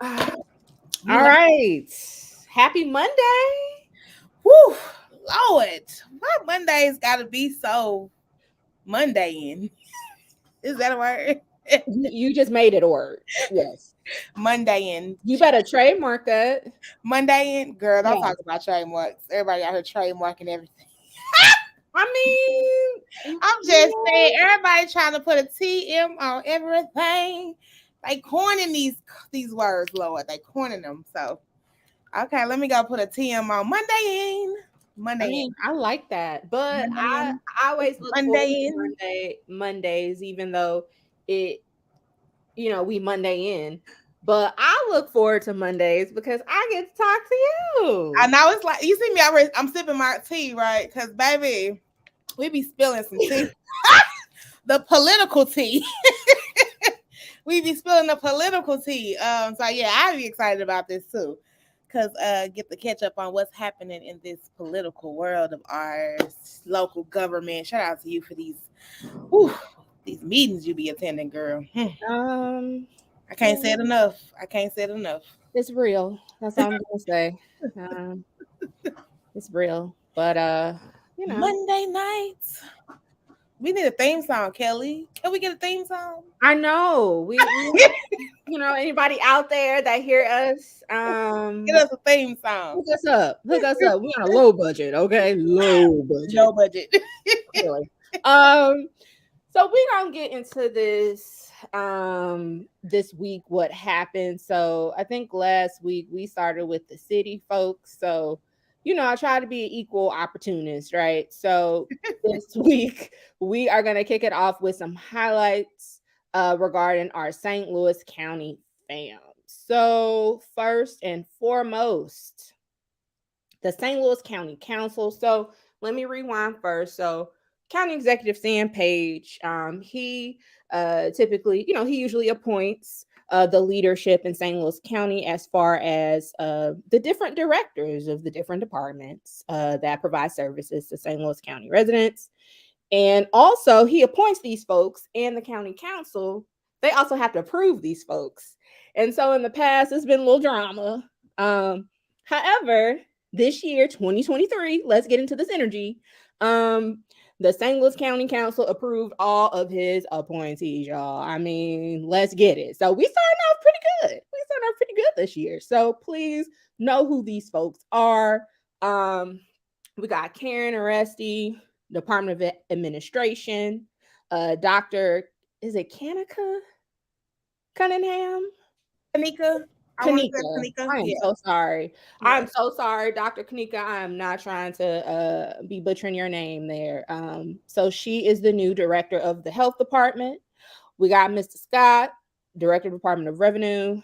All You know, right. Happy Monday. whew, Lord, why Mondays gotta be so mundane? Is that a word? You just made it a word. Yes. Mundane. You better trademark that. Mundane, girl, don't Yeah. talk about trademarks. Everybody out here trademarking everything. I mean, I'm just yeah. saying, everybody trying to put a TM on everything. They coining these words, Lord. They coining them. So, okay, let me go put a TM on Mundane. I Mundane. mean, I like that, but I Mundane. I always look forward to Mundane. Mondays, even though it, we Monday in. But I look forward to Mondays because I get to talk to I you. know it's like you see me already. I'm sipping my tea, right? Because baby, we be spilling some tea. The political tea. We be spilling the political tea. So yeah, I be excited about this too. Cause get the catch up on what's happening in this political world of ours, local government. Shout out to you for whew, these meetings you be attending, girl. Um, I yeah, can't say it enough. I can't say it enough. it's real. That's all I'm gonna say. Um, it's real. But Monday nights. We need a theme song, Kelly. Can we get a theme song? I know we anybody out there that hear us, Get us a theme song. hook us up. Hook us up. We on a low budget, okay? Low budget. No budget. Really. Um, so we're gonna get into this week what happened. So I think last week we started with the city folks. So I try to be an equal opportunist, right? So this week we are gonna kick it off with some highlights regarding our St. Louis County fam. So first and foremost, the St. Louis County Council. So let me rewind first. So County Executive Sam Page, he typically, he usually appoints the leadership in St. Louis County as far as the different directors of the different departments that provide services to St. Louis County residents. And also, he appoints these folks, and the county council, they also have to approve these folks. And so in the past, it's been a little drama. However, this year, 2023, let's get into this energy. The St. Louis County Council approved all of his appointees, y'all. I mean, let's get it. So we starting off pretty good. We starting off pretty good this year. So please know who these folks are. We got Karen Aresti, Department of Administration, Dr. Is it Kanika Cunningham? Kanika. I want to say Kanika. Kanika. I am Yeah. so sorry. Yeah. I'm so sorry, Dr. Kanika. I am not trying to be butchering your name there. So she is the new director of the health department. We got Mr. Scott, director of Department of Revenue.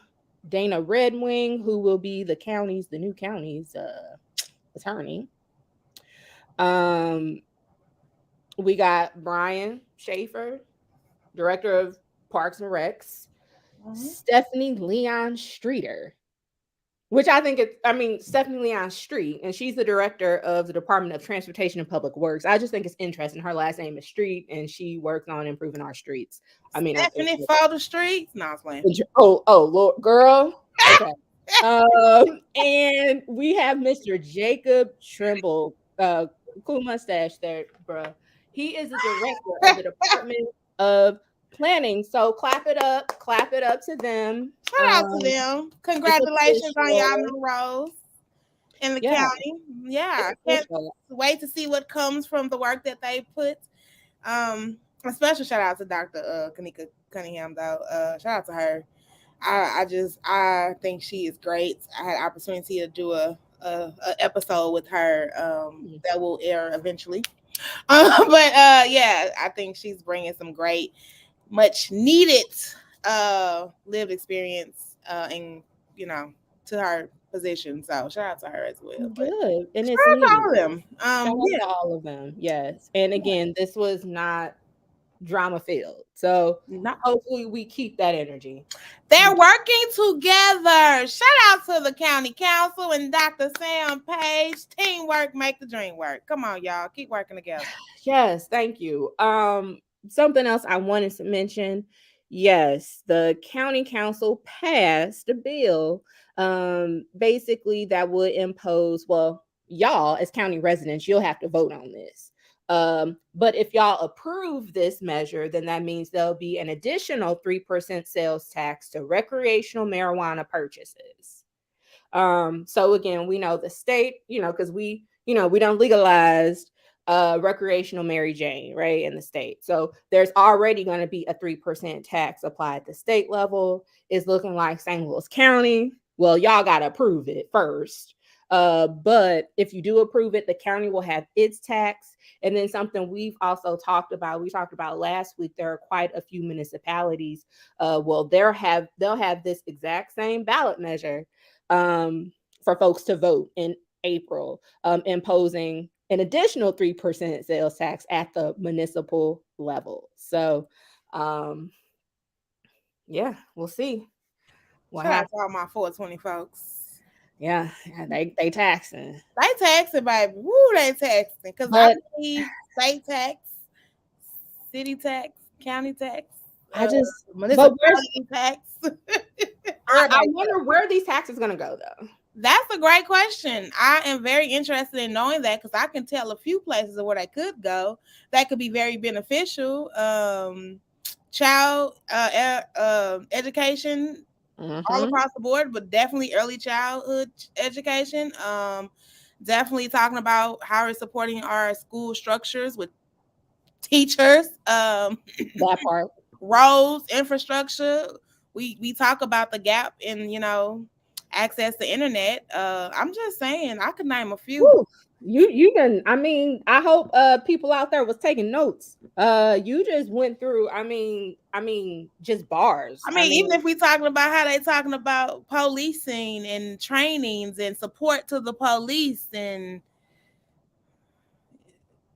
Dana Redwing, who will be the new county's attorney. We got Brian Schaefer, director of Parks and Recs. Stephanie Leon Streeter, which Stephanie Leon Street, and she's the director of the Department of Transportation and Public Works. I just think it's interesting. Her last name is Street, and she works on improving our streets. Stephanie for the streets. No, I was playing. Lord, girl. Okay. And we have Mr. Jacob Trimble, cool mustache there, bro. He is the director of the Department of Planning. So clap it up to them. Shout out to them. It's Congratulations on y'all official. new roles in the Yeah, county. Yeah, it's I can't official. wait to see what comes from the work that they put. A special shout out to Dr. Kanika Cunningham though. Shout out to her. I think she is great. I had opportunity to do a episode with her that will air eventually. But yeah, I think she's bringing some great, much needed lived experience and to her position. So shout out to her as well. But Good. And it's shout out to needed. all of them. Shout out Yeah, to all of them. Yes. And again, this was not drama filled. So not hopefully we keep that energy. they're working together. Shout out to the county council and Dr. Sam Page. Teamwork make the dream work. Come on, y'all. Keep working together. Yes, thank you. Something else I wanted to mention Yes, the county council passed a bill, basically that would impose, well, y'all as county residents, you'll have to vote on this. But if y'all approve this measure, then that means there'll be an additional 3% sales tax to recreational marijuana purchases. So again, we know the state, because we don't legalize recreational Mary Jane, right, in the state. So there's already going to be a 3% tax applied at the state level. It's looking like St. Louis County. Well, y'all got to approve it first. But if you do approve it, the county will have its tax. And then something we've also talked about, we talked about last week, there are quite a few municipalities. They'll have this exact same ballot measure for folks to vote in April, imposing an additional 3% sales tax at the municipal level. So, yeah, we'll see what Shout out happens. to all my 420 folks. Yeah, they taxing. They taxing, baby. Woo, they taxing. Because I believe state tax, city tax, county tax, municipality tax. I wonder where these taxes going to go, though. That's a great question. I am very interested in knowing that, because I can tell a few places where they could go that could be very beneficial. Child education, all across the board, but definitely early childhood education. Definitely talking about how we're supporting our school structures with teachers. That part. Roads, infrastructure. We talk about the gap in, access to internet. I'm just saying, I could name a few. Woo. You can, I hope people out there was taking notes. You just went through, just bars. Even if we talking about how they talking about policing and trainings and support to the police, and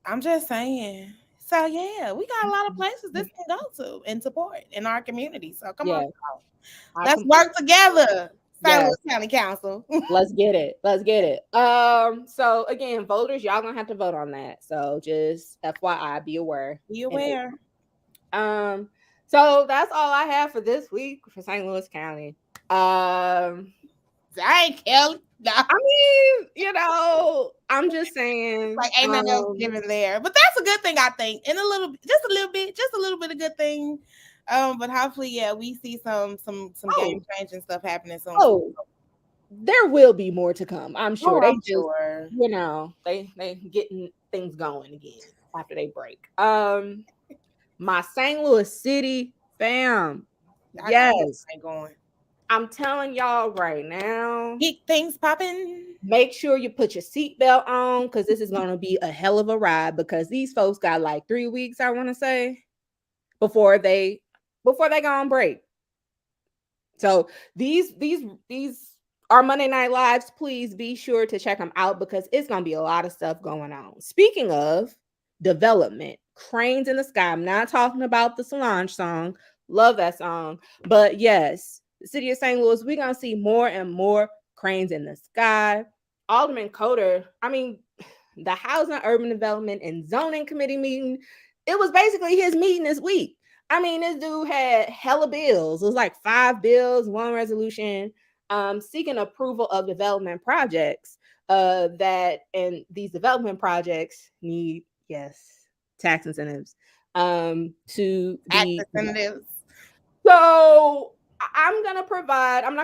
I'm just saying. So yeah, we got a lot of places this can go to and support in our community. So come on, let's work together. St. Louis County Council. Let's get it. So again, voters, y'all gonna have to vote on that. So just FYI, be aware. Be aware. So that's all I have for this week for St. Louis County. Dang, Kelly. I'm just saying, like ain't nothing else given there, but that's a good thing, I think, and just a little bit of good thing. But hopefully, yeah, we see some game changing stuff happening soon. Oh, there will be more to come. I'm sure. They getting things going again after they break. My St. Louis City fam. Yes. I'm telling y'all right now. Keep things popping. Make sure you put your seatbelt on, because this is going to be a hell of a ride, because these folks got like 3 weeks, I want to say, before they go on break. So these are Monday Night Lives. Please be sure to check them out, because it's going to be a lot of stuff going on. Speaking of development, cranes in the sky. I'm not talking about the Solange song. Love that song. But yes, the city of St. Louis, we're going to see more and more cranes in the sky. Alderman Coder, the Housing, Urban Development, and Zoning Committee meeting, it was basically his meeting this week. This dude had hella bills. It was like 5 bills, 1 resolution, seeking approval of development projects and these development projects need, tax incentives to be incentives. So I'm not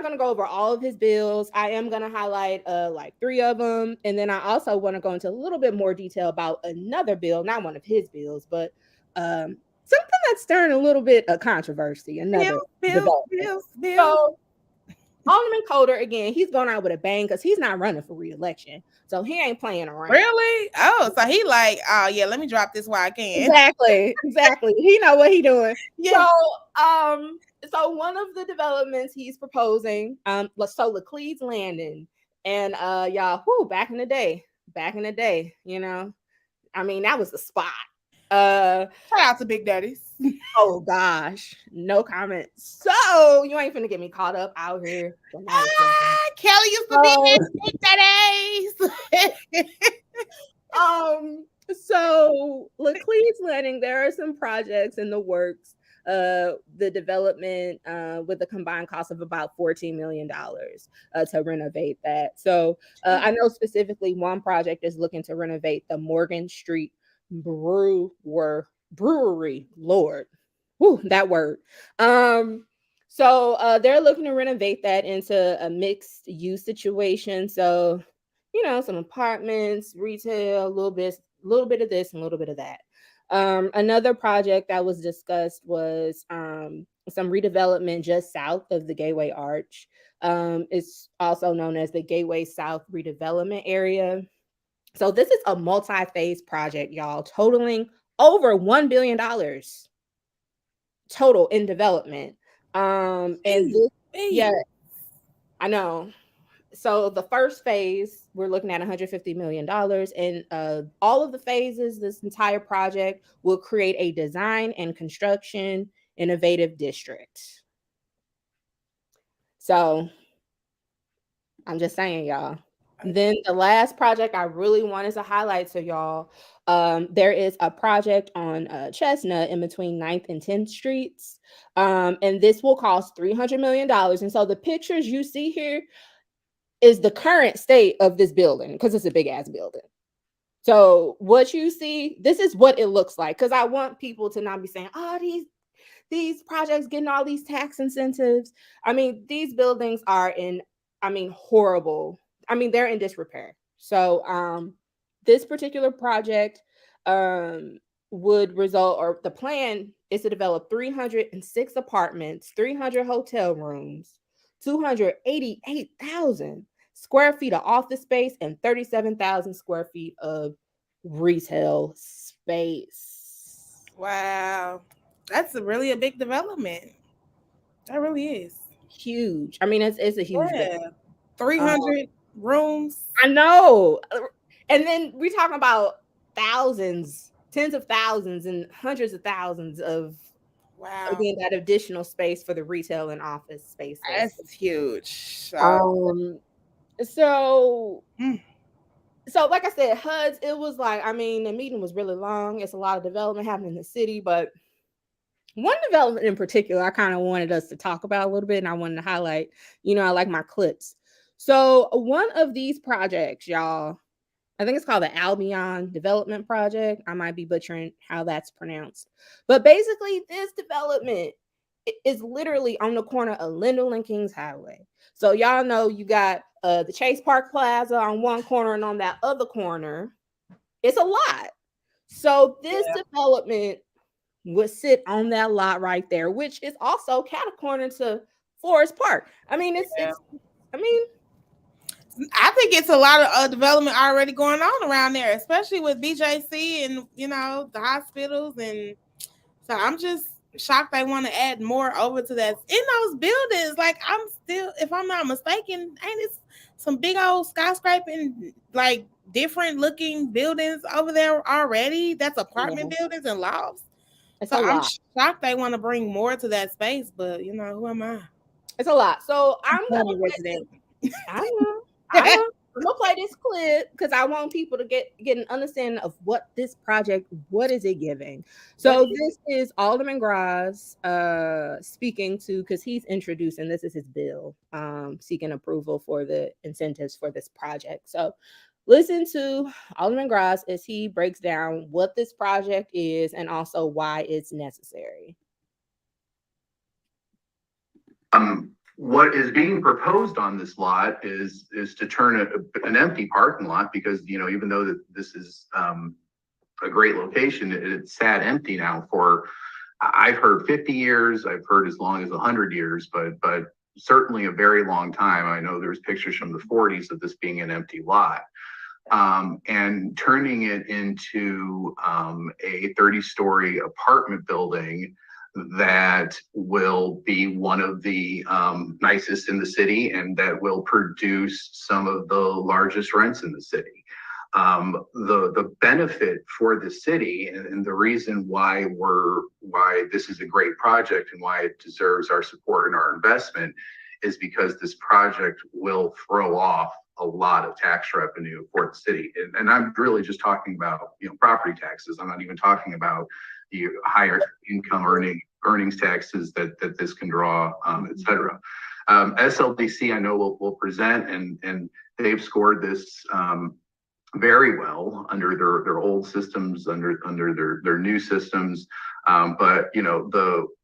going to go over all of his bills. I am going to highlight like 3 of them. And then I also want to go into a little bit more detail about another bill, not one of his bills, but something that's stirring a little bit of controversy. Another bill. So Alderman Coder, again, he's going out with a bang, because he's not running for re-election. So he ain't playing around. Really? Oh, so he like, oh yeah, let me drop this while I can. Exactly. He know what he doing. Yeah. So one of the developments he's proposing, so Laclede's Landing, and y'all, back in the day, that was the spot. Shout out to Big Daddies. Oh gosh, no comment. So you ain't finna get me caught up out here. Kelly used to be Big Daddies. So Laclede's Landing, there are some projects in the works the development with a combined cost of about $14 million to renovate that. So I know specifically one project is looking to renovate the Morgan Street Brewery. Lord, whew, that word. So they're looking to renovate that into a mixed use situation. So, some apartments, retail, a little bit of this and a little bit of that. Another project that was discussed was some redevelopment just south of the Gateway Arch. It's also known as the Gateway South redevelopment area. So this is a multi-phase project, y'all, totaling over $1 billion total in development. And this, yeah, I know. So the first phase, we're looking at $150 million. And all of the phases, this entire project will create a design and construction innovative district. So I'm just saying, y'all. Then the last project I really wanted to highlight to y'all, there is a project on Chestnut in between 9th and 10th Streets. And this will cost $300 million. And so the pictures you see here is the current state of this building, because it's a big ass building. So what you see, this is what it looks like. Because I want people to not be saying, oh, these projects getting all these tax incentives. I mean, these buildings are in, horrible. They're in disrepair. So this particular project would result, or the plan is to develop 306 apartments, 300 hotel rooms, 288,000 square feet of office space, and 37,000 square feet of retail space. Wow. That's really a big development. That really is. Huge. It's a huge building. 300 rooms. I know. And then we talking about thousands, tens of thousands, and hundreds of thousands of, again, that additional space for the retail and office spaces. That's huge. So like I said, HUDs, it was like, the meeting was really long. It's a lot of development happening in the city, but one development in particular, I kind of wanted us to talk about a little bit, and I wanted to highlight, I like my clips. So one of these projects, y'all, I think it's called the Albion Development Project. I might be butchering how that's pronounced. But basically, this development is literally on the corner of Lindell and Kingshighway. So y'all know you got the Chase Park Plaza on one corner, and on that other corner, it's a lot. So this development would sit on that lot right there, which is also catty-corner to Forest Park. I think it's a lot of development already going on around there, especially with BJC and the hospitals, and so I'm just shocked they want to add more over to that in those buildings. Like, I'm still, if I'm not mistaken, ain't it some big old skyscraping, like different looking buildings over there already? That's apartment buildings and lofts. So I'm shocked they want to bring more to that space, but who am I? It's a lot. So I'm gonna play this clip because I want people to get an understanding of what this project, what is it giving. So this is Alderman Graz speaking to, because he's introducing, this is his bill, seeking approval for the incentives for this project. So listen to Alderman Graz as he breaks down what this project is and also why it's necessary. What is being proposed on this lot is to turn an empty parking lot, because even though that this is a great location, it's sat empty now for, I've heard 50 years, I've heard as long as 100 years, but certainly a very long time. I know there's pictures from the 40s of this being an empty lot. And turning it into a 30-story apartment building that will be one of the nicest in the city, and that will produce some of the largest rents in the city. The benefit for the city, and the reason why this is a great project and why it deserves our support and our investment, is because this project will throw off a lot of tax revenue for the city. And I'm really just talking about, property taxes. I'm not even talking about the higher income earning earnings taxes that this can draw, et cetera. SLDC, I know will present, and they've scored this very well under their old systems, under their new systems. But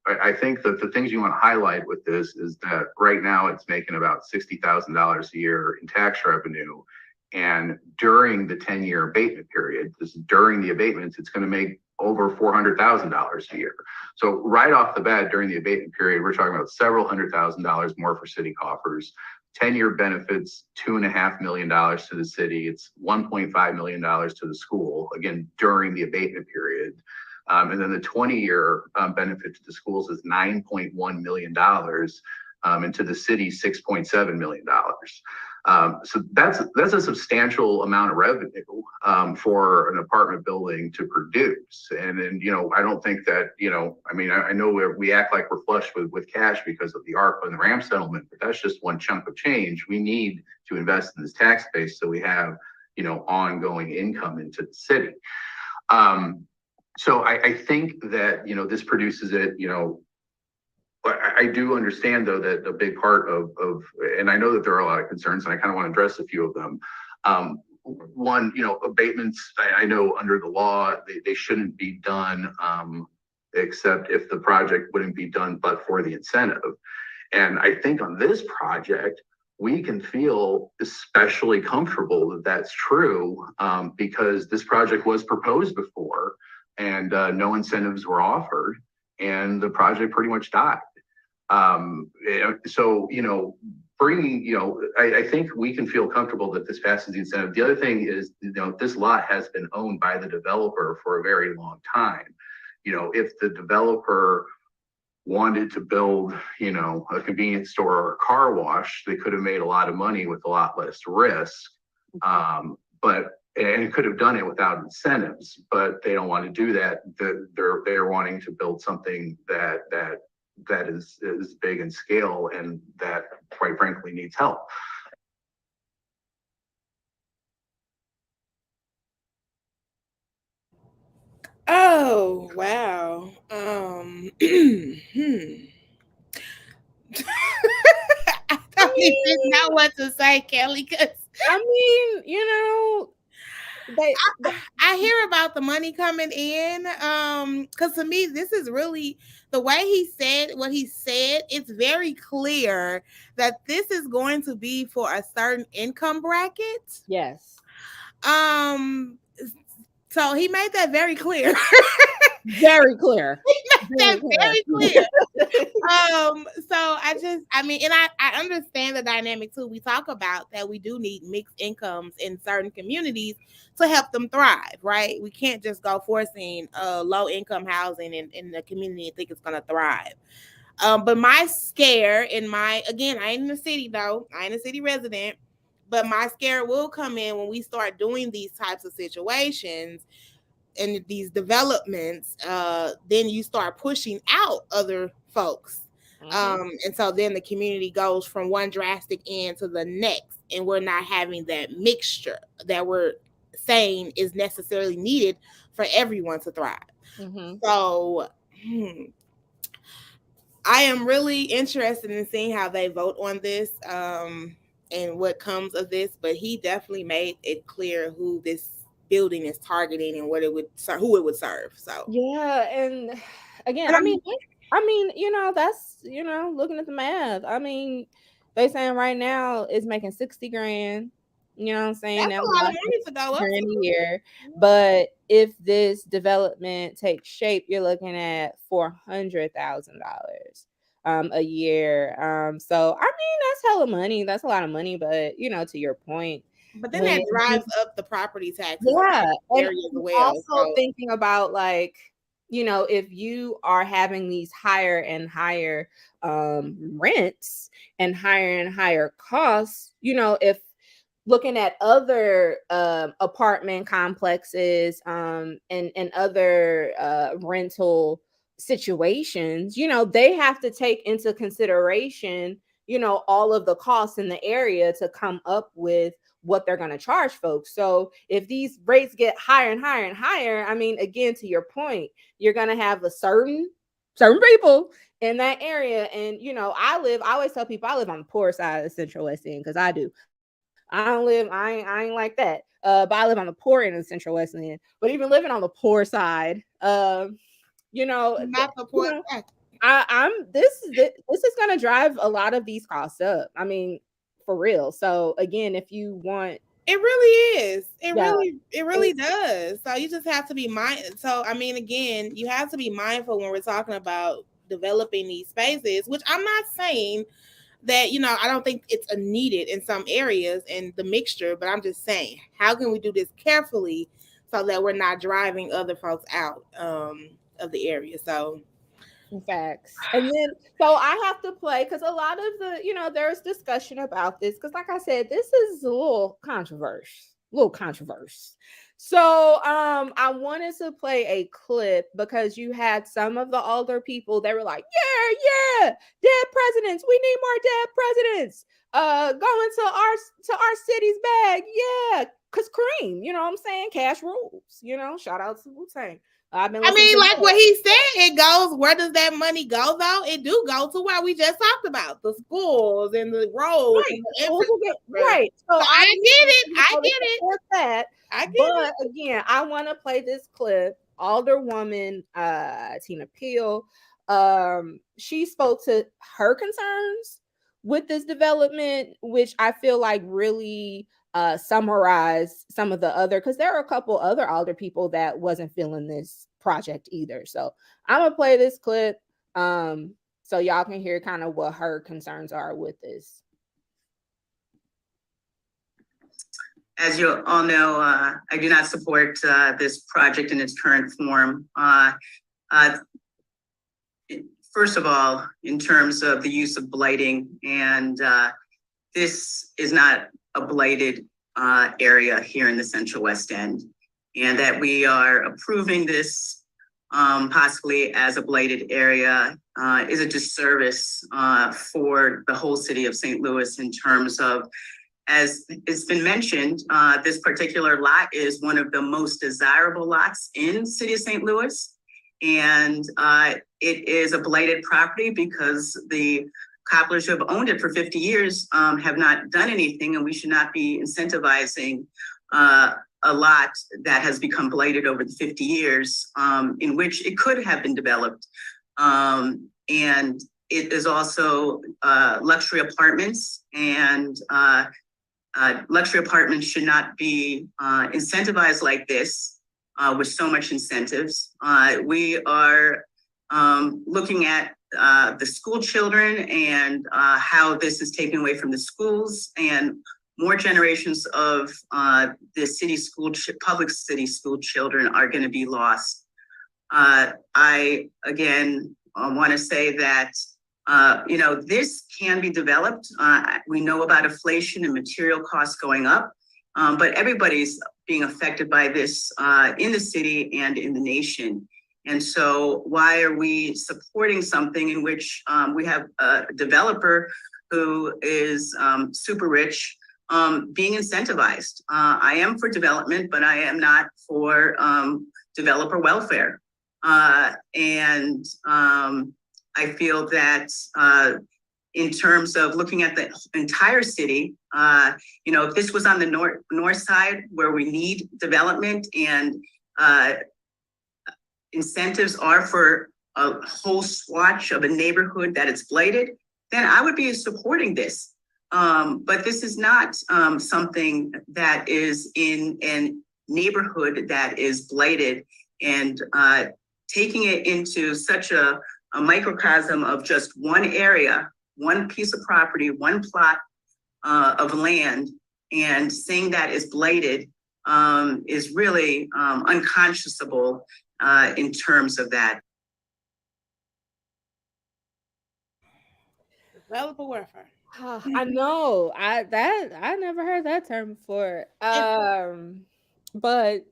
I think that the things you want to highlight with this is that right now it's making about $60,000 a year in tax revenue. And during the 10-year abatement period, during the abatements, it's going to make over $400,000 a year. So right off the bat, during the abatement period, we're talking about several $100,000 more for city coffers. 10-year benefits, $2.5 million to the city. It's $1.5 million to the school, again, during the abatement period. And then the 20-year benefit to the schools is $9.1 million, and to the city, $6.7 million. So that's a substantial amount of revenue for an apartment building to produce. And then, I don't think that, I know we act like we're flush with cash because of the ARPA and the RAM settlement, but that's just one chunk of change. We need to invest in this tax base so we have, ongoing income into the city. So I think that, this produces it, I do understand, though, that a big part of, and I know that there are a lot of concerns, and I kind of want to address a few of them. One, abatements, I know under the law, they shouldn't be done except if the project wouldn't be done but for the incentive. And I think on this project, we can feel especially comfortable that that's true because this project was proposed before and no incentives were offered, and the project pretty much died. So, I think we can feel comfortable that this passes the incentive. The other thing is, this lot has been owned by the developer for a very long time. If the developer wanted to build, a convenience store or a car wash, they could have made a lot of money with a lot less risk. And could have done it without incentives, but they don't want to do that. They're wanting to build something that is big in scale and that, quite frankly, needs help. Oh, wow. I don't even know what to say, Kelly, because I hear about the money coming in. Because to me, this is really the way he said what he said. It's very clear that this is going to be for a certain income bracket. Yes. So he made that very clear. Very clear. That's very clear. So and I understand the dynamic too. We talk about that we do need mixed incomes in certain communities to help them thrive, right? We can't just go forcing low income housing in the community and think it's gonna thrive. But my scare I ain't in the city though. I ain't a city resident, but my scare will come in when we start doing these types of situations and these developments, then you start pushing out other folks. And so then the community goes from one drastic end to the next, and we're not having that mixture that we're saying is necessarily needed for everyone to thrive. So I am really interested in seeing how they vote on this and what comes of this, but he definitely made it clear who this building is targeting and who it would serve. So yeah, and again, that's looking at the math. They saying right now it's making 60 grand. You know what I'm saying? That's a lot of money to go up a year. But if this development takes shape, you're looking at $400,000 a year. So that's hella money. That's a lot of money, but to your point. But then that drives up the property taxes. Yeah, and also thinking about if you are having these higher and higher rents and higher costs, if looking at other apartment complexes and other rental situations, they have to take into consideration, all of the costs in the area to come up with what they're going to charge folks. So if these rates get higher and higher and higher, again, to your point, you're going to have a certain certain people in that area. And I always tell people I live on the poor side of Central West End, because I do. I ain't like that. But I live on the poor end of Central West End. But even living on the poor side, not the poor side. This is gonna drive a lot of these costs up. I mean, for real. So again, if you want, it really is. It really does. So you just have to be mindful. So I mean, again, you have to be mindful when we're talking about developing these spaces, which I'm not saying that, I don't think it's needed in some areas in the mixture, but I'm just saying, how can we do this carefully so that we're not driving other folks out of the area? So facts. And then, so I have to play, because a lot of there's discussion about this, because like I said, this is a little controversial. So I wanted to play a clip, because you had some of the older people, they were like, yeah, dead presidents, we need more dead presidents going to our city's bag, yeah, because Kareem, you know what I'm saying, cash rules, shout out to Wu-Tang. I mean, like what he said, it goes, where does that money go though? It do go to where we just talked about, the schools and the roads. Right. So I get it. But again, I want to play this clip. Alderwoman Tina Peel, she spoke to her concerns with this development, which I feel like really summarize some of the other, because there are a couple other older people that wasn't feeling this project either. So I'm gonna play this clip so y'all can hear kind of what her concerns are with this. As you all know, I do not support this project in its current form. First of all, in terms of the use of blighting, and this is not a blighted area here in the Central West End, and that we are approving this possibly as a blighted area is a disservice for the whole city of St. Louis, in terms of, as it's been mentioned, this particular lot is one of the most desirable lots in city of St. Louis, and it is a blighted property because the cobblers who have owned it for 50 years have not done anything, and we should not be incentivizing a lot that has become blighted over the 50 years in which it could have been developed. And it is also luxury apartments, and luxury apartments should not be incentivized like this with so much incentives. We are looking at the school children and how this is taken away from the schools, and more generations of the city school, public city school children are going to be lost. I, again, want to say that, this can be developed. We know about inflation and material costs going up, but everybody's being affected by this in the city and in the nation. And so why are we supporting something in which we have a developer who is super rich being incentivized? I am for development, but I am not for developer welfare. And I feel that in terms of looking at the entire city, if this was on the north side where we need development and incentives are for a whole swatch of a neighborhood that it's blighted, then I would be supporting this. But this is not something that is in a neighborhood that is blighted, and taking it into such a microcosm of just one area, one piece of property, one plot of land, and saying that is blighted is really unconscionable in terms of that. Developer welfare. I know. I never heard that term before. But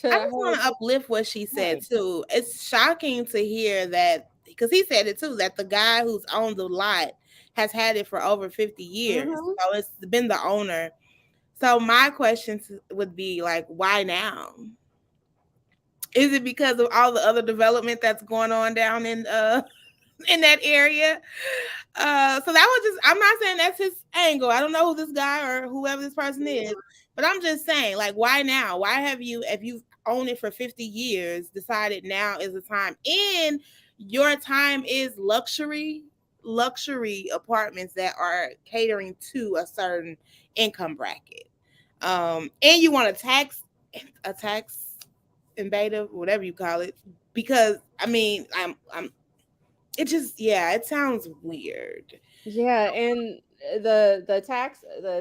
I just want to uplift what she said too. It's shocking to hear that, because he said it too, that the guy who's owned the lot has had it for over 50 years. Mm-hmm. So it's been the owner. So my question would be like, why now? Is it because of all the other development that's going on down in that area? So that was just, I'm not saying that's his angle. I don't know who this guy or whoever this person is, but I'm just saying, like, why now? Why have you, if you've owned it for 50 years, decided now is the time? And your time is luxury apartments that are catering to a certain income bracket. And you want a tax invasive, whatever you call it, because I mean, it just, yeah, it sounds weird. Yeah, and the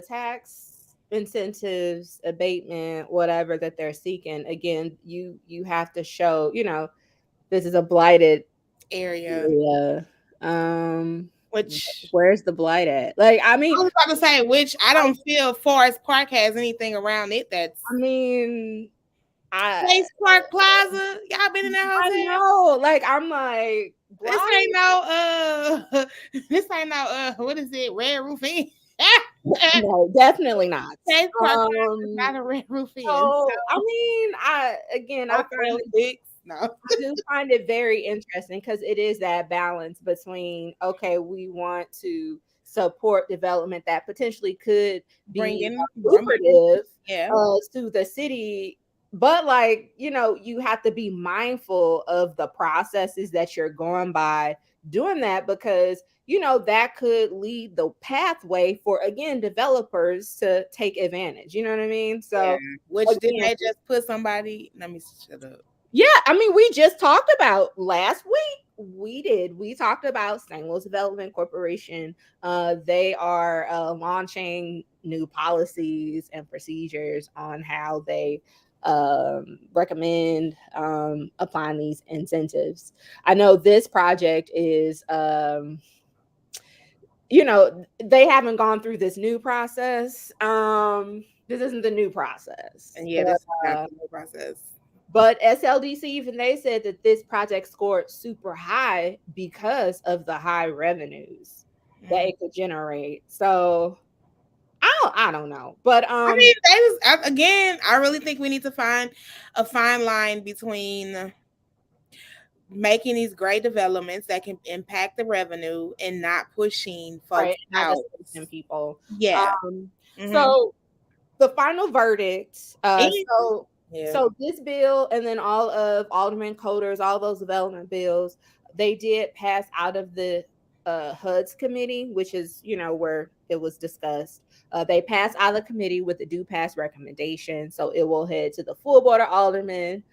tax incentives, abatement, whatever that they're seeking, again, you have to show, this is a blighted Area. Which, where's the blight at? Like, I mean, I was about to say, which I don't feel Forest Park has anything around it that's. I mean, Place Park Plaza. Y'all been in that hotel? I know. Like, I'm like, this ain't no this ain't no what is it? Red Roof Inn. No, definitely not. Place Park Plaza is not a Red Roof Inn. So, I mean, I do find it very interesting because it is that balance between, okay, we want to support development that potentially could bring be in lucrative to the city, but like, you have to be mindful of the processes that you're going by doing that, because that could lead the pathway for, again, developers to take advantage. You know what I mean? So, which didn't they just put somebody? Let me shut up. Yeah, I mean, we just talked about last week. We talked about St. Louis Development Corporation. They are launching new policies and procedures on how they recommend applying these incentives. I know this project is they haven't gone through this new process. This isn't the new process. And yeah, this is not the new process. But SLDC, even they said that this project scored super high because of the high revenues that it could generate. So I don't know. But I mean, again, I really think we need to find a fine line between making these great developments that can impact the revenue and not pushing folks out and people. Yeah. So the final verdict. So this bill, and then all of Alderman Coder's, all those development bills, they did pass out of the HUD's committee, which is, where it was discussed. They passed out of the committee with a due pass recommendation. So it will head to the full board of Aldermen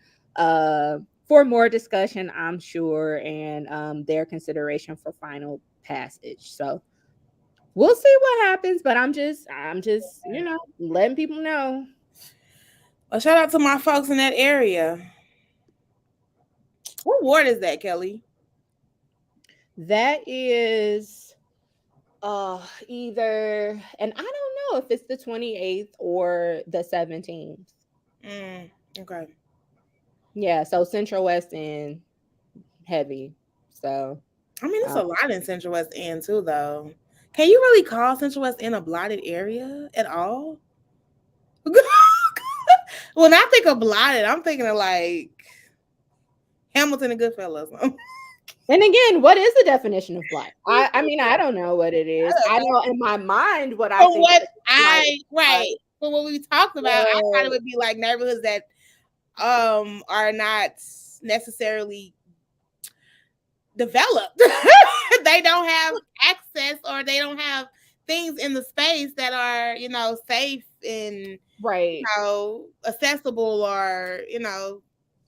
for more discussion, I'm sure, and their consideration for final passage. So we'll see what happens, but I'm just, letting people know. Well, shout out to my folks in that area. What ward is that, Kelly? That is either, and I don't know if it's the 28th or the 17th. Okay. Yeah, so Central West End heavy. So I mean, it's a lot in Central West End too, though. Can you really call Central West End a blighted area at all? When I think of blighted, I'm thinking of like Hamilton and Goodfellas. And again, what is the definition of blight? I mean, I don't know what it is. I know in my mind what I think. But what we talked about, I thought it would be like neighborhoods that are not necessarily developed. They don't have access, or they don't have things in the space that are, safe and accessible, or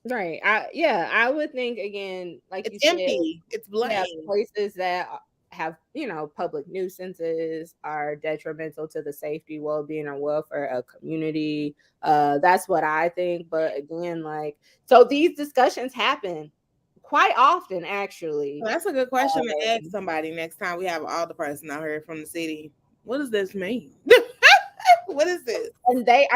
right. I would think, again, like it's empty, it's blank. Places that have public nuisances are detrimental to the safety, well-being, and welfare of community. That's what I think. But again, so these discussions happen quite often, actually. Well, that's a good question to ask somebody next time we have all the person out here from the city. What does this mean? What is this? And they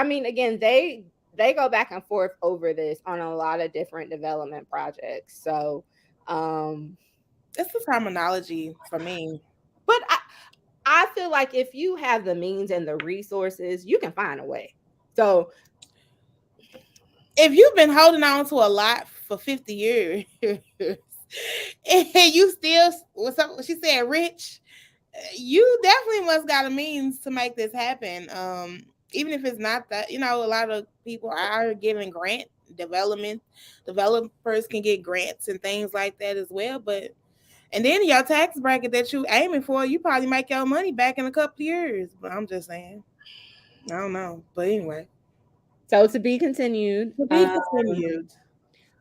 go back and forth over this on a lot of different development projects. So it's the terminology for me. But I feel like if you have the means and the resources, you can find a way. So if you've been holding on to a lot for 50 years and you still, what's up? She said, rich, you definitely must got a means to make this happen. Even if it's not that, a lot of people are giving developers can get grants and things like that as well. But and then your tax bracket that you aiming for, you probably make your money back in a couple of years. But I'm just saying, I don't know. But anyway, So to be continued. to be continued.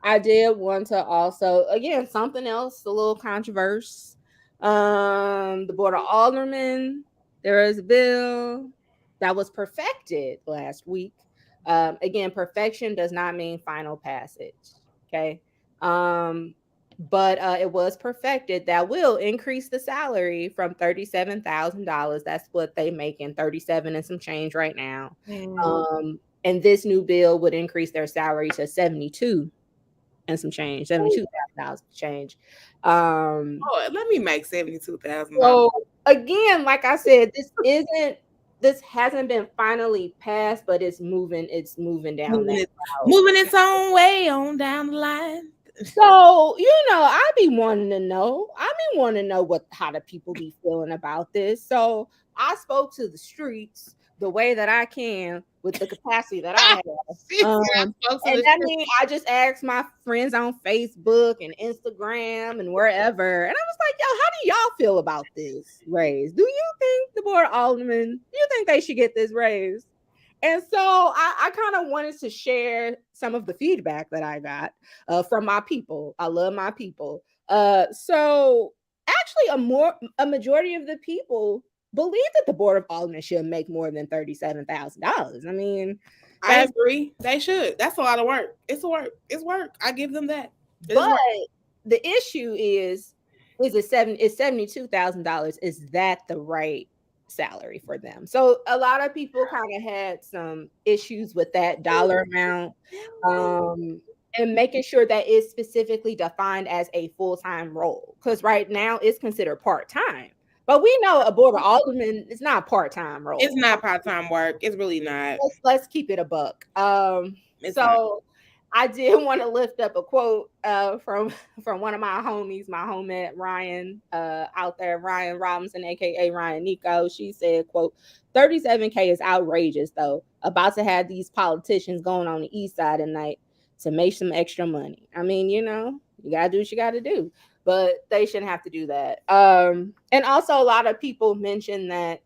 I did want to also, again, something else, a little controversial. The Board of Aldermen, there is a bill that was perfected last week. Again, perfection does not mean final passage. Okay. But it was perfected that will increase the salary from $37,000. That's what they make in 37 and some change right now. And this new bill would increase their salary to 72 and some change, $72,000 change. Let me make $72,000. So again, like I said, this hasn't been finally passed, but it's moving down moving its own way on down the line. So I be wanting to know. How the people be feeling about this. So I spoke to the streets the way that I can with the capacity that I have. And I mean, I just asked my friends on Facebook and Instagram and wherever, and I was like, "Yo, how do y'all feel about this raise? Do you think the Board of Aldermen? Do you think they should get this raise?" And so I kind of wanted to share some of the feedback that I got from my people. I love my people. So actually, a majority of the people believe that the Board of Aldermen should make more than $37,000. I mean, I agree. They should. That's a lot of work. It's work. I give them that. But the issue is $72,000. Is that the right salary for them? So a lot of people kind of had some issues with that dollar amount, and making sure that it's specifically defined as a full-time role, because right now it's considered part-time. But we know a Board of Aldermen is not a part-time role. It's not part-time work. It's really not. Let's keep it a buck. So I did want to lift up a quote from one of my homies, my homie Ryan out there, Ryan Robinson, aka Ryan Nico. She said, quote, "$37K is outrageous though. About to have these politicians going on the east side at night to make some extra money. I mean, you gotta do what you gotta do, but they shouldn't have to do that." And also a lot of people mentioned that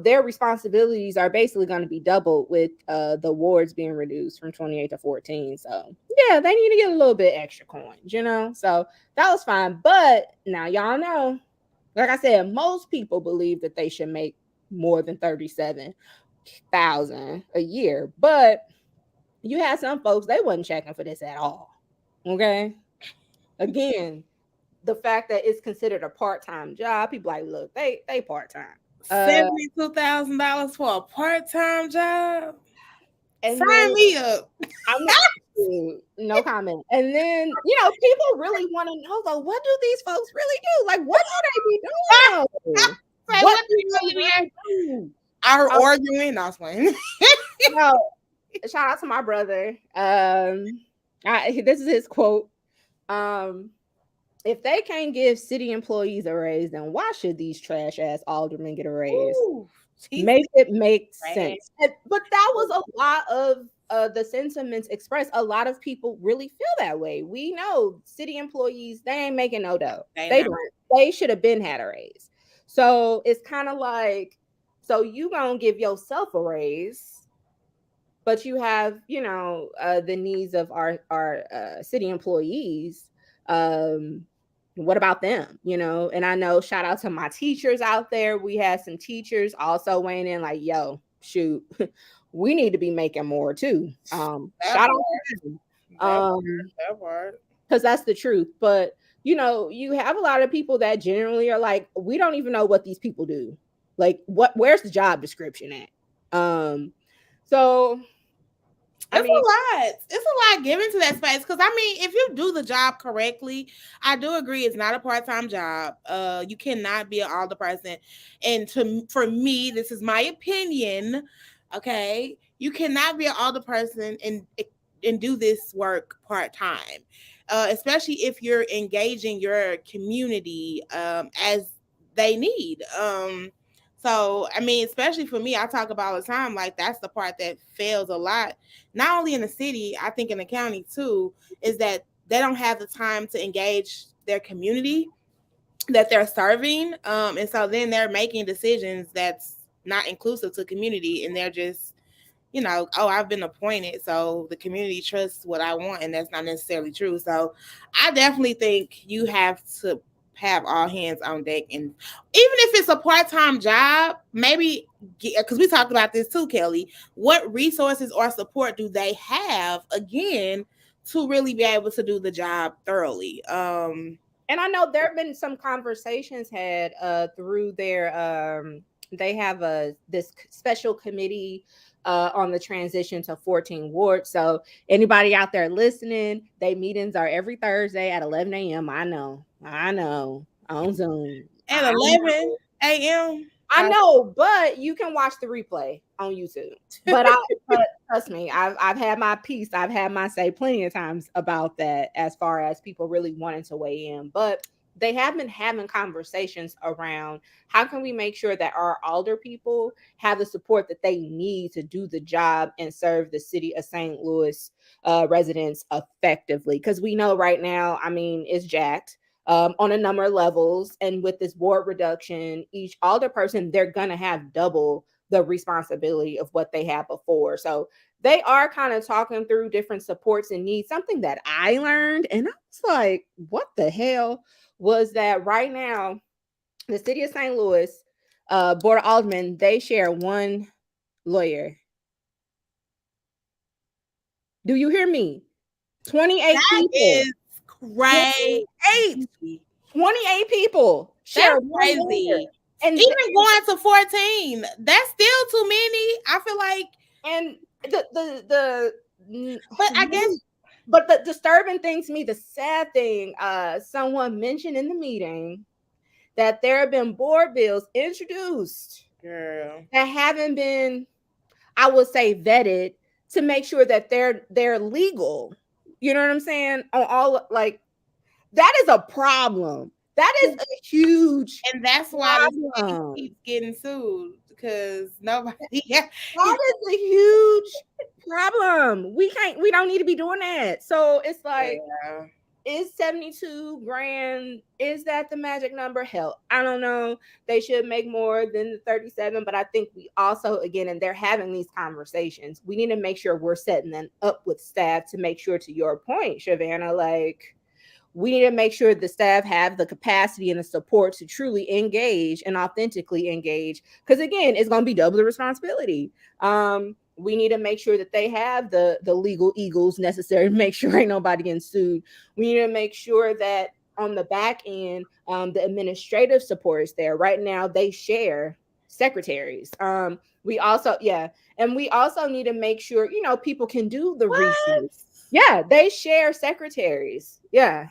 their responsibilities are basically going to be doubled with the wards being reduced from 28 to 14. So yeah, they need to get a little bit extra coins, so that was fine. But now y'all know, like I said, most people believe that they should make more than 37,000 a year, but you had some folks, they wasn't checking for this at all. Okay. Again, the fact that it's considered a part-time job, people like, look, they part-time. $72,000 for a part-time job. And sign me up. No comment. And then people really want to know, though, what do these folks really do? Like, what do they be doing? What do you really do? Our arguing, not playing. No, shout out to my brother. This is his quote. "If they can't give city employees a raise, then why should these trash ass aldermen get a raise?" Ooh, make it make sense. But that was a lot of the sentiments expressed. A lot of people really feel that way. We know city employees, they ain't making no dough. They should have been had a raise. So it's kind of like, so you gonna give yourself a raise, but you have the needs of our city employees. What about them? And I know, shout out to my teachers out there. We had some teachers also weighing in like, yo, shoot, we need to be making more too. Shout out to them. Because that's the truth. But you have a lot of people that generally are like, we don't even know what these people do. Like, where's the job description at? So it's a lot. It's a lot given to that space. Because if you do the job correctly, I do agree it's not a part-time job. You cannot be an alderperson. And for me, this is my opinion. Okay, you cannot be an alderperson and do this work part-time, especially if you're engaging your community as they need. So I mean, especially for me, I talk about all the time, like that's the part that fails a lot, not only in the city, I think in the county too, is that they don't have the time to engage their community that they're serving. And so then they're making decisions that's not inclusive to community, and they're just, oh, I've been appointed, so the community trusts what I want, and that's not necessarily true. So I definitely think you have to have all hands on deck, and even if it's a part-time job, maybe, because we talked about this too, Kelly, what resources or support do they have, again, to really be able to do the job thoroughly? And I know there have been some conversations had through their they have this special committee on the transition to 14 wards. So anybody out there listening, they meetings are every Thursday at 11 a.m. I know on Zoom at 11 a.m. I know, but you can watch the replay on YouTube. But trust me, I've had my piece. I've had my say plenty of times about that, as far as people really wanting to weigh in. But they have been having conversations around how can we make sure that our older people have the support that they need to do the job and serve the city of St. Louis residents effectively. Because we know right now, I mean, it's jacked. On a number of levels, and with this board reduction, each alder person, they're gonna have double the responsibility of what they had before. So they are kind of talking through different supports and needs. Something that I learned, and I was like, what the hell, was that right now the city of St. Louis board of aldermen, they share one lawyer. Do you hear me? 28 that people. Is crazy. 28 people share crazy. And even going to 14, that's still too many. I feel like, and but I guess, but the disturbing thing to me, the sad thing, someone mentioned in the meeting that there have been board bills introduced, girl, that haven't been, I would say, vetted to make sure that they're legal. You know what I'm saying? On all, like, that is a problem. That is a huge, and that's why the city keeps getting sued, because nobody. That is a huge problem. We don't need to be doing that. So it's like, is 72 grand, is that the magic number? Hell, I don't know. They should make more than the 37, but I think we also, again, and they're having these conversations, we need to make sure we're setting them up with staff to make sure, to your point, Shavannah, like, we need to make sure the staff have the capacity and the support to truly engage and authentically engage. Because again, it's going to be double the responsibility. We need to make sure that they have the legal eagles necessary to make sure ain't nobody getting sued. We need to make sure that on the back end, the administrative support is there. Right now, they share secretaries. We also need to make sure, people can do the research. Yeah, they share secretaries. Yeah.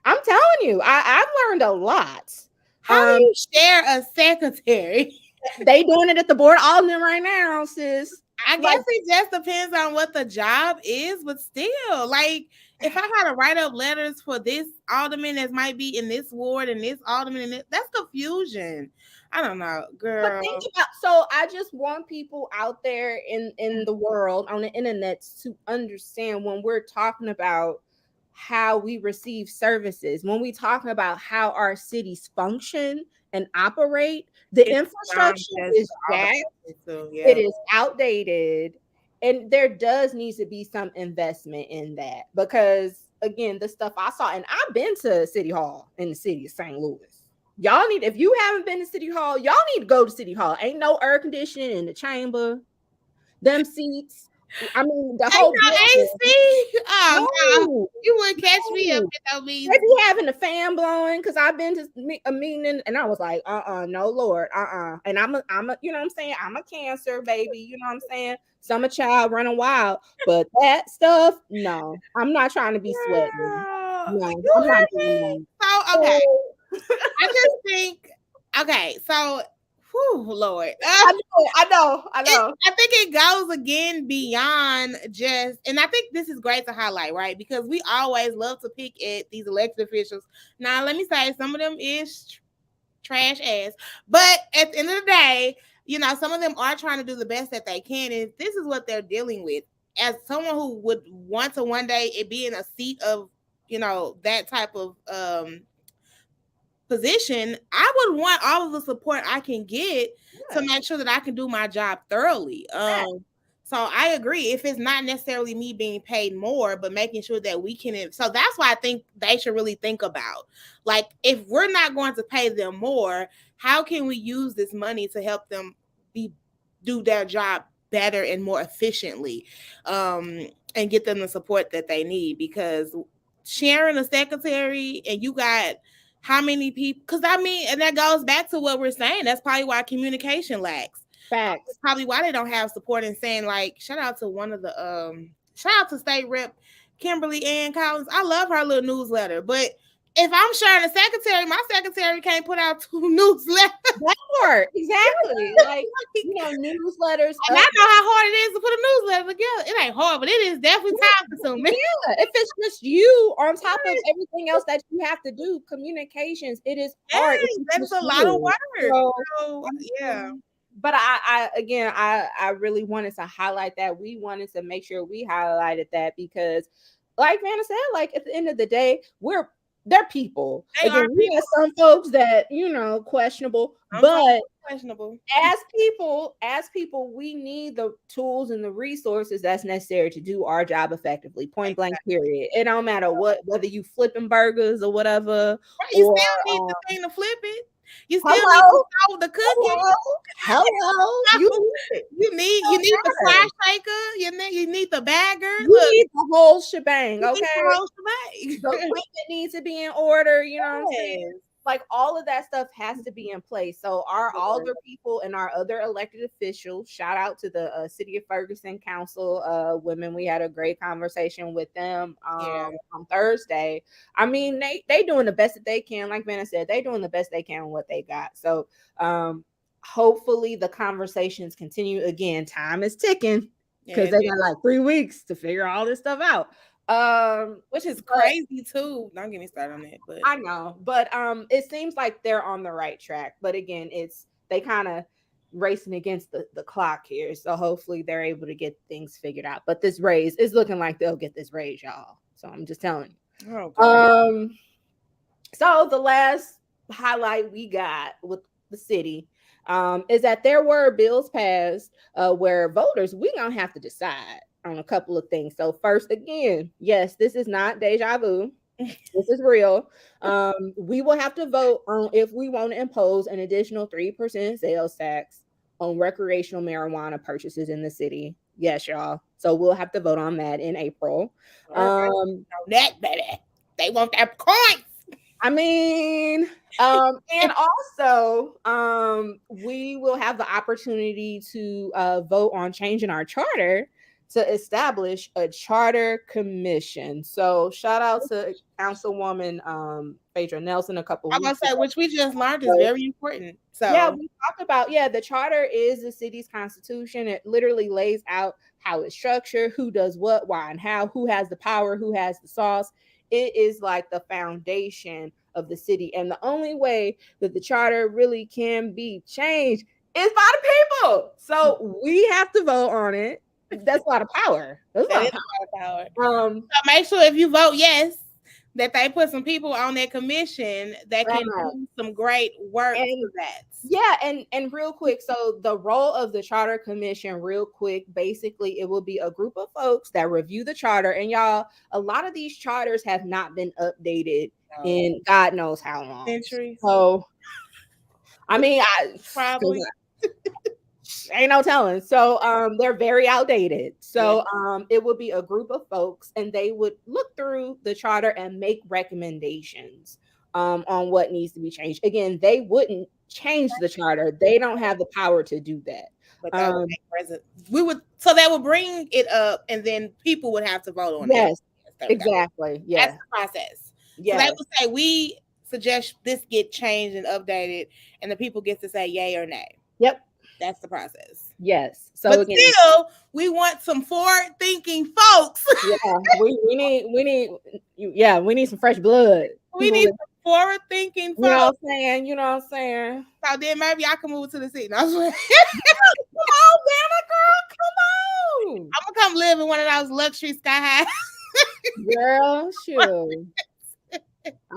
I'm telling you, I've learned a lot. How do you share a secretary? They doing it at the board alderman right now, sis. I guess it just depends on what the job is, but still, like, if I got to write up letters for this alderman that might be in this ward and this alderman in this, that's confusion. I don't know, girl. But think about, so I just want people out there in the world, on the internet, to understand when we're talking about how we receive services, when we talking about how our cities function and operate, the infrastructure is jacked. It is outdated, and there does need to be some investment in that, because again, the stuff I saw, and I've been to City Hall in the city of St. Louis. Y'all need, if you haven't been to City Hall, y'all need to go to City Hall. Ain't no air conditioning in the chamber. Them seats, I mean, the whole AC. Oh, no. You wouldn't catch me up with those. They be having the fan blowing, because I've been to a meeting and I was like, no, Lord, and I'm a, you know what I'm saying? I'm a Cancer baby, you know what I'm saying? Summer child running wild, but that stuff, no, I'm not trying to be sweating. No, I'm not doing that. So, okay. I just think, okay, so Whew, Lord. I know. I think it goes again beyond just, and I think this is great to highlight, right? Because we always love to pick at these elected officials. Now, let me say, some of them is trash ass, but at the end of the day, some of them are trying to do the best that they can, and this is what they're dealing with. As someone who would want to one day be in a seat of, that type of position, I would want all of the support I can get to make sure that I can do my job thoroughly. So I agree. If it's not necessarily me being paid more, but making sure that we can. So that's why I think they should really think about, like, if we're not going to pay them more, how can we use this money to help them do their job better and more efficiently, and get them the support that they need? Because sharing a secretary, and you got how many people? Because and that goes back to what we're saying. That's probably why communication lacks. Facts. That's probably why they don't have support. And saying, like, shout out to State Rep Kimberly Ann Collins. I love her little newsletter. But if I'm sharing a secretary, my secretary can't put out 2 newsletters. That part, exactly. Like, newsletters. And I know how hard it is to put a newsletter together. It ain't hard, but it is definitely time consuming. Yeah, if it's just you on top of everything else that you have to do, communications, it is hard. That's a lot of work. So, yeah. But I really wanted to highlight that. We wanted to make sure we highlighted that because, like Vanna said, like, at the end of the day, they're people. Again, we have some folks that, questionable, but questionable. As people, we need the tools and the resources that's necessary to do our job effectively. Point blank, period. It don't matter whether you flipping burgers or whatever. You still need the thing to flip it. You still need to solve the cooking. Hello. You need the flash shaker. You need the bagger. You need the whole shebang. Okay. The whole shebang. The equipment needs to be in order. You know what I'm saying? Like, all of that stuff has to be in place. So our alder people and our other elected officials, shout out to the City of Ferguson Council women. We had a great conversation with them on Thursday. I mean, they doing the best that they can. Like Vanna said, they doing the best they can with what they got. So hopefully the conversations continue. Again, time is ticking because they got like 3 weeks to figure all this stuff out. Which is crazy too. Don't get me started on that, but I know, but it seems like they're on the right track. But again, they kind of racing against the clock here. So hopefully they're able to get things figured out. But this raise is looking like they'll get this raise, y'all. So I'm just telling you. Okay. So the last highlight we got with the city is that there were bills passed where voters, we gonna have to decide on a couple of things. So first, again, yes, this is not deja vu. This is real. We will have to vote on if we want to impose an additional 3% sales tax on recreational marijuana purchases in the city. Yes, y'all. So we'll have to vote on that in April. That baby, they want that coins. I mean, and also, we will have the opportunity to vote on changing our charter to establish a charter commission. So shout out to Councilwoman Phaedra Nelson a couple I'm weeks gonna say, ago. which we just learned is very important. So yeah, we talked about, the charter is the city's constitution. It literally lays out how it's structured, who does what, why, and how, who has the power, who has the sauce. It is like the foundation of the city. And the only way that the charter really can be changed is by the people. So we have to vote on it. That's a lot of power. That's a lot of power. So make sure if you vote yes, that they put some people on that commission that can do some great work for that. Yeah, and real quick, so the role of the charter commission, real quick, basically it will be a group of folks that review the charter. And y'all, a lot of these charters have not been updated in God knows how long. Centuries. So, I mean, probably. Ain't no telling. So they're very outdated. So it would be a group of folks and they would look through the charter and make recommendations on what needs to be changed. Again, they wouldn't change the charter. They don't have the power to do that. But that would make present. So that would bring it up and then people would have to vote on it. Yes, exactly. Yes. That's the process. Yes. So they would say we suggest this get changed and updated and the people get to say yay or nay. Yep. That's the process. Yes. So but again, still, we want some forward-thinking folks. yeah, we need some fresh blood. We need some forward-thinking folks. You know what I'm saying? So then maybe I can move to the city. No, I'm Come on, Vanna, girl. Come on. gonna come live in one of those luxury sky highs. Girl, sure.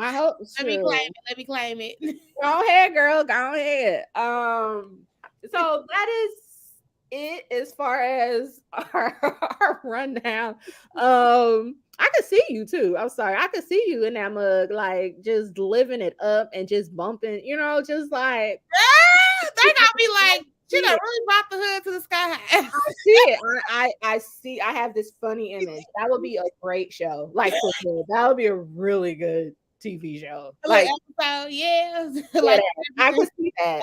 I hope Let me claim it. Go ahead, girl. Go ahead. So that is it as far as our rundown. I could see you too. I'm sorry. I could see you in that mug, like just living it up and just bumping, just like They gotta be like, she done really brought the hood to the sky high. I see it. I see. I have this funny image. That would be a great show. Like for sure. That would be a really good TV show. Like episode, yeah. like I can see that.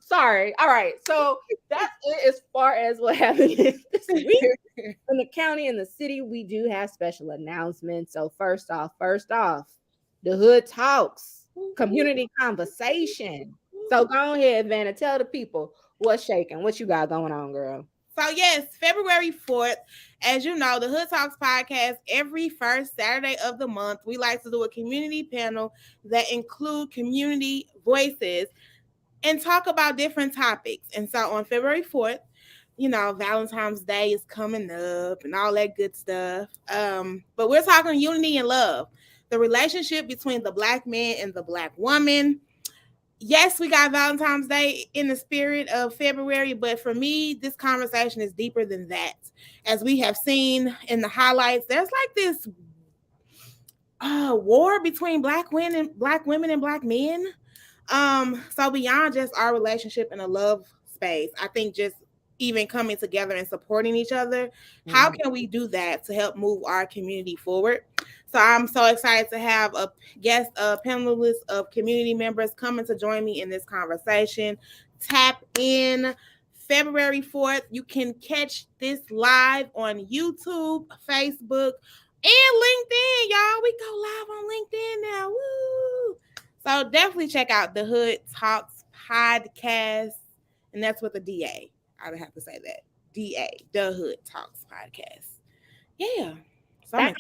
Sorry. All right. So that's it as far as what happened this week in the county and the city. We do have special announcements. So first off, the Hood Talks community conversation. So go ahead, Vanna. Tell the people what's shaking. What you got going on, girl? So yes, February 4th, as you know, the Hood Talks podcast, every first Saturday of the month, we like to do a community panel that include community voices and talk about different topics. And so on February 4th, Valentine's Day is coming up and all that good stuff. But we're talking unity and love, the relationship between the Black man and the Black woman. Yes, we got Valentine's Day in the spirit of February, but for me, this conversation is deeper than that. As we have seen in the highlights, there's like this war between Black women and Black men. So beyond just our relationship in a love space, I think just even coming together and supporting each other, how can we do that to help move our community forward? So I'm so excited to have a guest, panelist of community members coming to join me in this conversation. Tap in February 4th. You can catch this live on YouTube, Facebook, and LinkedIn, y'all. We go live on LinkedIn now. Woo! So definitely check out the Hood Talks podcast. And that's with a DA. I would have to say that. DA, the Hood Talks podcast. Yeah. So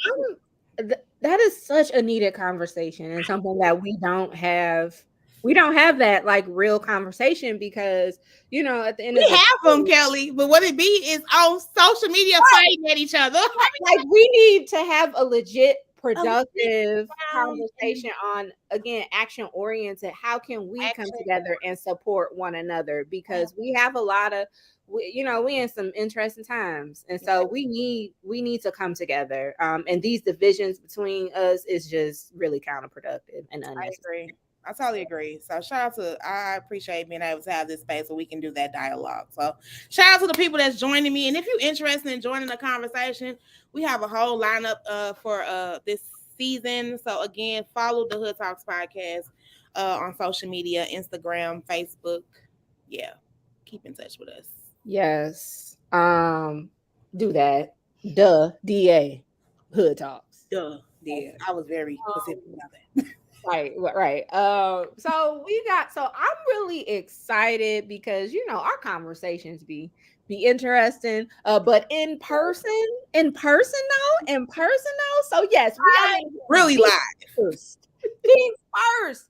that is such a needed conversation and something that we don't have that like real conversation because at the end of the have them, Kelly, but what it be is on social media fighting at each other. Like we need to have a legit productive conversation on, again, action oriented. How can we come together and support one another? Because we have a lot of we in some interesting times, and so we need to come together, and these divisions between us is just really counterproductive and unnecessary. I totally agree. So I appreciate being able to have this space where we can do that dialogue. So shout out to the people that's joining me. And if you're interested in joining the conversation, we have a whole lineup for this season. So again, follow the Hood Talks podcast on social media, Instagram, Facebook. Yeah. Keep in touch with us. Yes. Do that. DA Hood Talks. Yeah. I was very specific about that. Right. So I'm really excited because our conversations be interesting, but in person though. So yes, we are really live first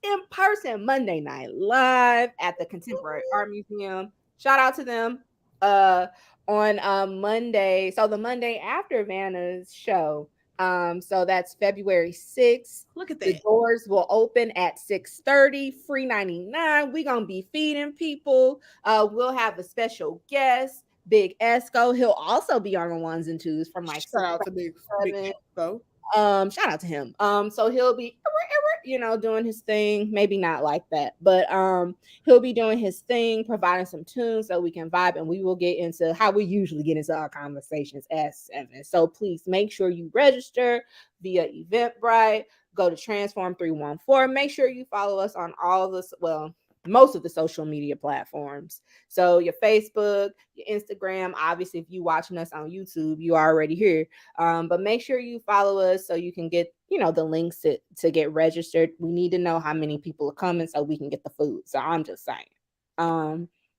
in person Monday night live at the Contemporary Art Museum. Shout out to them on Monday. So the Monday after Vanna's show. So that's February 6th. Look at that. The doors will open at 6:30, free 99. We're gonna be feeding people. We'll have a special guest, Big Esco. He'll also be on the ones and twos from like shout out to Big Esco. Shout out to him. So he'll be doing his thing, maybe not like that, but he'll be doing his thing, providing some tunes so we can vibe, and we will get into how we usually get into our conversations at 7. So please make sure you register via Eventbrite. Go to Transform 314. Make sure you follow us on all this, most of the social media platforms. So your Facebook, your Instagram, obviously if you're watching us on YouTube, you are already here. But make sure you follow us so you can get, the links to get registered. We need to know how many people are coming so we can get the food. So I'm just saying.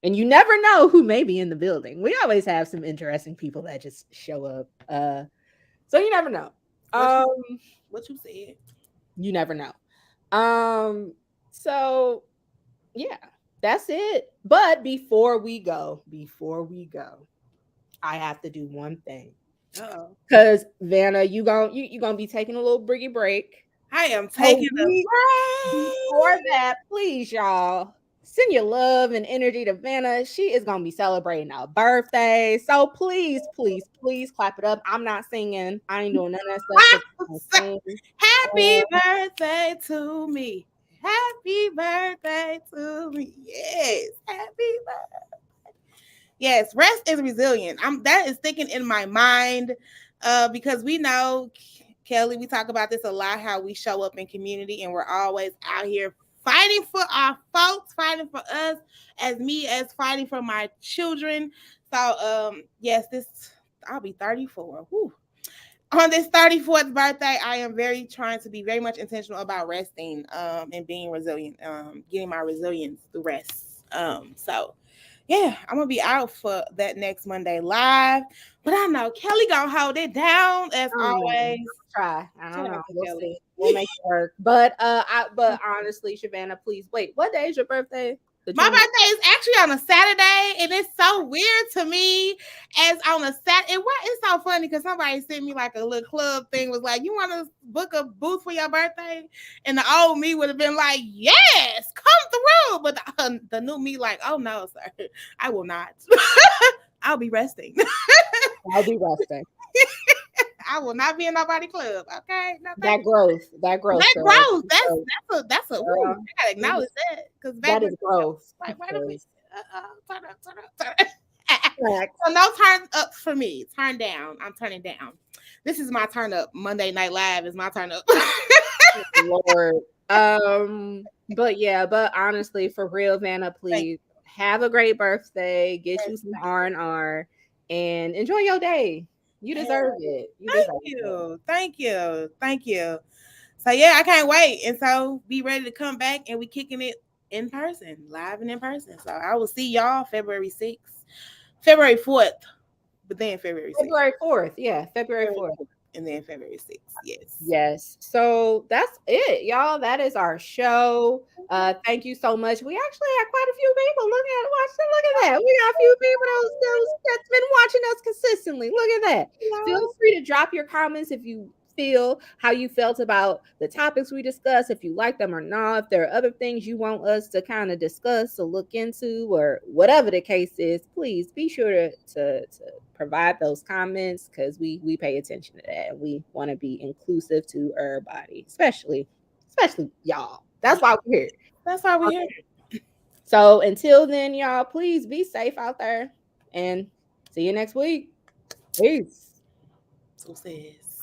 And you never know who may be in the building. We always have some interesting people that just show up. So you never know. What you said. You never know. So yeah, that's it. But before we go, I have to do one thing. Because Vanna, you gonna be taking a little briggy break. I am taking a break. Before that, please, y'all, send your love and energy to Vanna. She is gonna be celebrating her birthday. So please, please, please clap it up. I'm not singing. I ain't doing none of that stuff. Happy birthday to me. Happy birthday to me. Yes. Happy birthday. Yes, rest is resilient. That is sticking in my mind because we know, Kelly, we talk about this a lot, how we show up in community and we're always out here fighting for our folks, fighting for us, as fighting for my children. So yes, I'll be 34. Whew. On this 34th birthday, I am trying to be very much intentional about resting and being resilient, getting my resilience through rest. So yeah, I'm gonna be out for that next Monday live, but I know Kelly gonna hold it down as always. Try. I don't know. We'll see. We'll make it work. But honestly, Shavannah, please wait. What day is your birthday? My birthday is actually on a Saturday, and it's so weird to me as on a Saturday. It's so funny because somebody sent me like a little club thing, was like, you want to book a booth for your birthday? And the old me would have been like, yes, come through. But the new me like, oh no, sir, I will not. I'll be resting. I'll be resting. I will not be in nobody club. Okay. That growth. That's a I gotta acknowledge that. Because that is growth. Like, wait a minute. Turn up. So no turn up for me. Turn down. I'm turning down. This is my turn up. Monday Night Live is my turn up. Lord. But honestly, for real, Vanna, please have a great birthday. Get you some R&R and enjoy your day. You deserve it. Thank you. So yeah, I can't wait. And so be ready to come back and we kicking it in person, live and in person. So I will see y'all February 6th, February 4th, but then February 6th. February 4th. Yeah, February 4th. And then February 6th. Yes. So that's it, y'all. That is our show. Thank you so much. We actually had quite a few people. Look at that. We got a few people that's been watching us consistently. Look at that. Feel free to drop your comments if you feel how you felt about the topics we discussed, if you like them or not, if there are other things you want us to kind of discuss or look into or whatever the case is. Please be sure to provide those comments because we pay attention to that. We want to be inclusive to everybody, especially y'all. That's why we're here. So until then, y'all, please be safe out there and see you next week. Peace. So says.